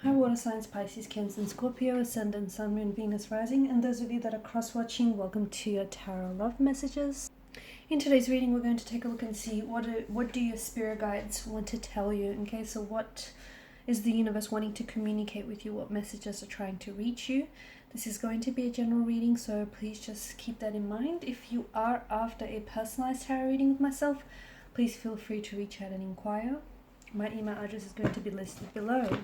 Hi water signs, Pisces, Cancer and Scorpio, Ascendant, Sun, Moon, Venus, Rising, and those of you that are cross-watching, welcome to your Tarot Love Messages. In today's reading, we're going to take a look and see what do your spirit guides want to tell you. Okay, so what is the universe wanting to communicate with you? What messages are trying to reach you? This is going to be a general reading, so please just keep that in mind. If you are after a personalized tarot reading with myself, please feel free to reach out and inquire. My email address is going to be listed below.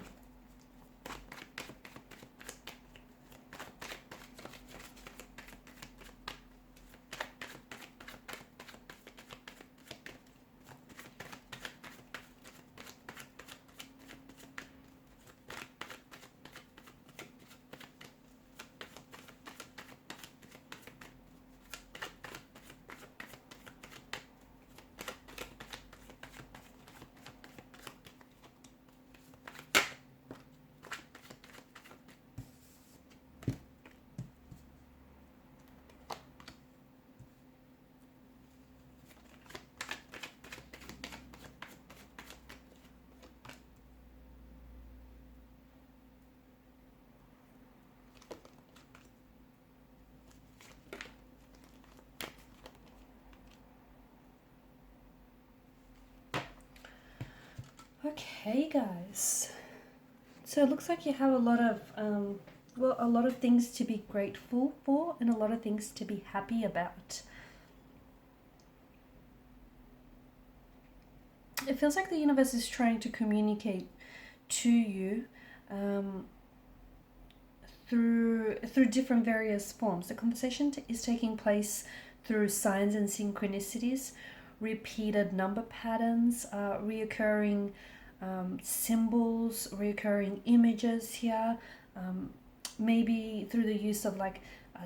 Okay, guys. So it looks like you have a lot of, a lot of things to be grateful for and a lot of things to be happy about. It feels like the universe is trying to communicate to you through different various forms. The conversation is taking place through signs and synchronicities, repeated number patterns, reoccurring symbols, reoccurring images here, maybe through the use of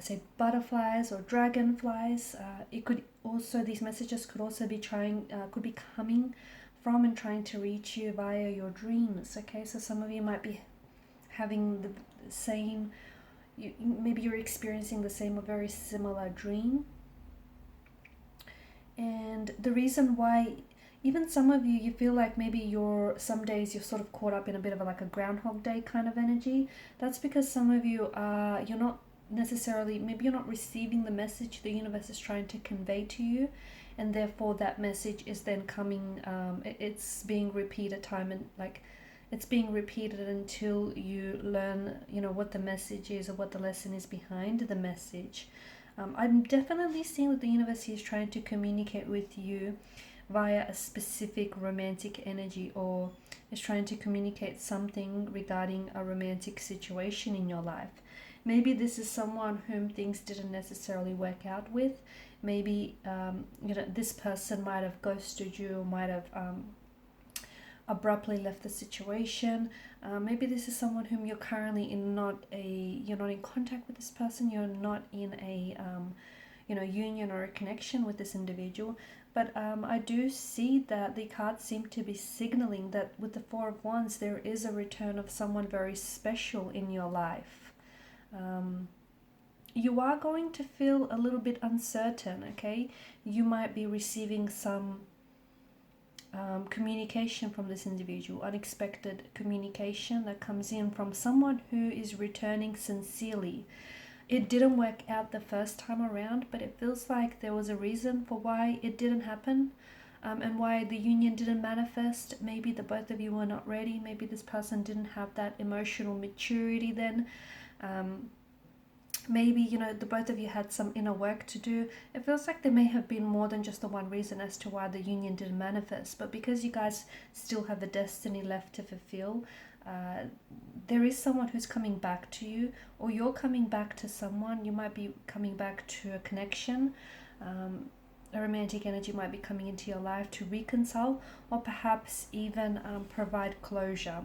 say butterflies or dragonflies. It could also, these messages could also be could be coming from and trying to reach you via your dreams. Okay, so some of you might be having the same, maybe you're experiencing the same or very similar dream. And the reason why, even some of you feel like maybe some days you're sort of caught up in a bit of a Groundhog Day kind of energy. That's because some of you you're not necessarily, maybe you're not receiving the message the universe is trying to convey to you, and therefore that message is then coming, it's being repeated time and it's being repeated until you learn, what the message is or what the lesson is behind the message. I'm definitely seeing that the universe is trying to communicate with you via a specific romantic energy, or is trying to communicate something regarding a romantic situation in your life. Maybe this is someone whom things didn't necessarily work out with. Maybe this person might have ghosted you, or might have abruptly left the situation. Maybe this is someone whom you're currently you're not in contact with this person. You're not in a union or a connection with this individual. But I do see that the cards seem to be signaling that with the Four of Wands, there is a return of someone very special in your life. You are going to feel a little bit uncertain, okay? You might be receiving some communication from this individual, unexpected communication that comes in from someone who is returning sincerely. It didn't work out the first time around, but it feels like there was a reason for why it didn't happen, and why the union didn't manifest. Maybe the both of you were not ready. Maybe this person didn't have that emotional maturity then. Maybe, the both of you had some inner work to do. It feels like there may have been more than just the one reason as to why the union didn't manifest. But because you guys still have a destiny left to fulfill, there is someone who's coming back to you, or you're coming back to someone. You might be coming back to a connection. A romantic energy might be coming into your life to reconcile, or perhaps even provide closure.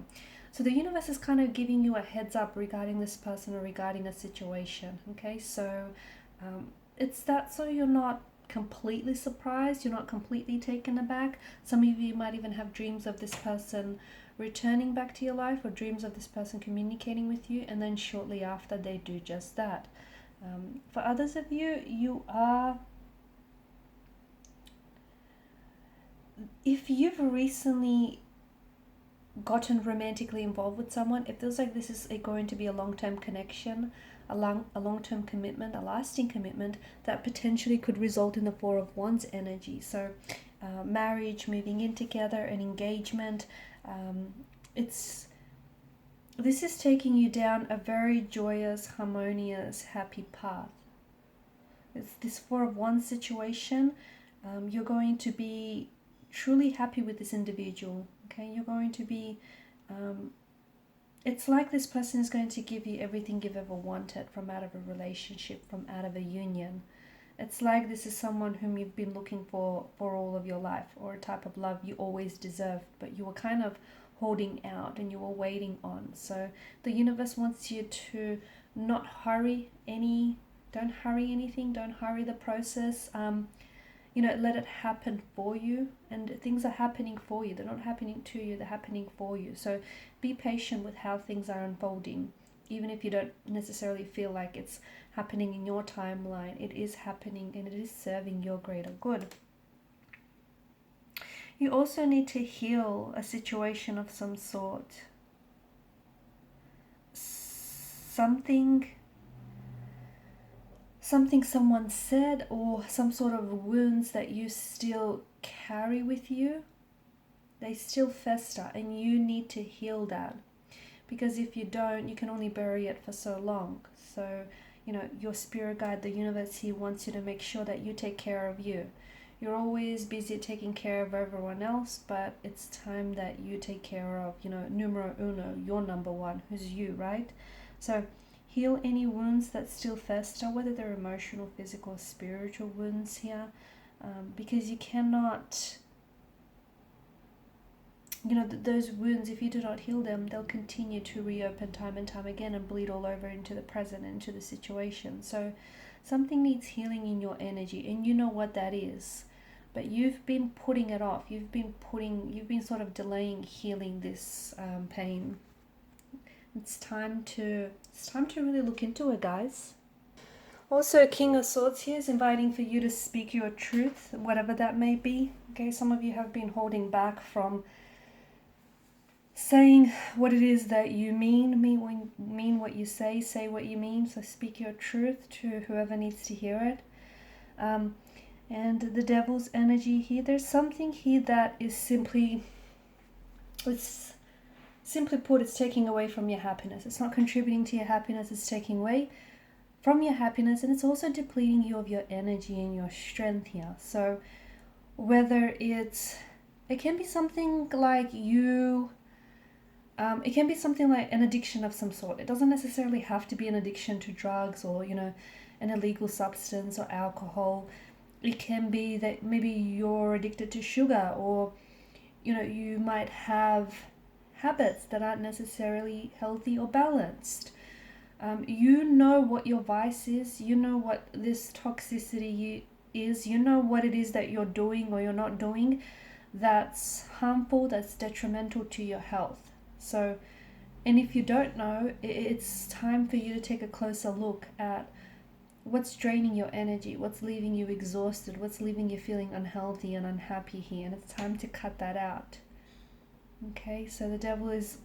So the universe is kind of giving you a heads up regarding this person or regarding a situation. Okay, so it's that, so you're not completely surprised, you're not completely taken aback. Some of you might even have dreams of this person returning back to your life, or dreams of this person communicating with you, and then shortly after they do just that. For others of you, if you've recently gotten romantically involved with someone, it feels like this is going to be a long-term connection, a long-term commitment, a lasting commitment that potentially could result in the Four of Wands energy. So marriage, moving in together, an engagement. This is taking you down a very joyous, harmonious, happy path. It's this Four of Wands situation. You're going to be truly happy with this individual. Okay, you're going to be, it's like this person is going to give you everything you've ever wanted from out of a relationship, from out of a union. It's like this is someone whom you've been looking for all of your life, or a type of love you always deserved, but you were kind of holding out and you were waiting on. So the universe wants you to not hurry don't hurry anything, don't hurry the process. Let it happen for you, and things are happening for you. They're not happening to you, they're happening for you. So be patient with how things are unfolding. Even if you don't necessarily feel like it's happening in your timeline, it is happening and it is serving your greater good. You also need to heal a situation of some sort. Something someone said, or some sort of wounds that you still carry with you. They still fester and you need to heal that. Because if you don't, you can only bury it for so long. So, your spirit guide, the universe here, wants you to make sure that you take care of you. You're always busy taking care of everyone else, but it's time that you take care of, numero uno, your number one, who's you, right? So heal any wounds that still fester, whether they're emotional, physical, spiritual wounds here, because you cannot, those wounds, if you do not heal them, they'll continue to reopen time and time again and bleed all over into the present, into the situation. So something needs healing in your energy, and you know what that is, but you've been putting it off. You've been sort of delaying healing this pain. It's time to really look into it, guys. Also, King of Swords here is inviting for you to speak your truth, whatever that may be. Okay, some of you have been holding back from saying what it is that you mean what you say what you mean. So speak your truth to whoever needs to hear it. And the Devil's energy here, there's something here that is simply put, it's taking away from your happiness. It's not contributing to your happiness, it's taking away from your happiness, and it's also depleting you of your energy and your strength here. So whether it can be something like it can be something like an addiction of some sort. It doesn't necessarily have to be an addiction to drugs or, an illegal substance or alcohol. It can be that maybe you're addicted to sugar, or, you might have habits that aren't necessarily healthy or balanced. You know what your vice is. You know what this toxicity is. You know what it is that you're doing or you're not doing that's harmful, that's detrimental to your health. So, and if you don't know, it's time for you to take a closer look at what's draining your energy, what's leaving you exhausted, what's leaving you feeling unhealthy and unhappy here, and it's time to cut that out. Okay, so the Devil is,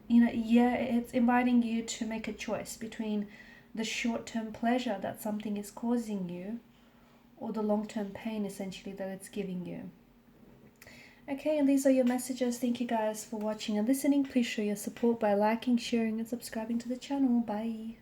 it's inviting you to make a choice between the short-term pleasure that something is causing you, or the long-term pain essentially that it's giving you. Okay, and these are your messages. Thank you guys for watching and listening. Please show your support by liking, sharing and subscribing to the channel. Bye.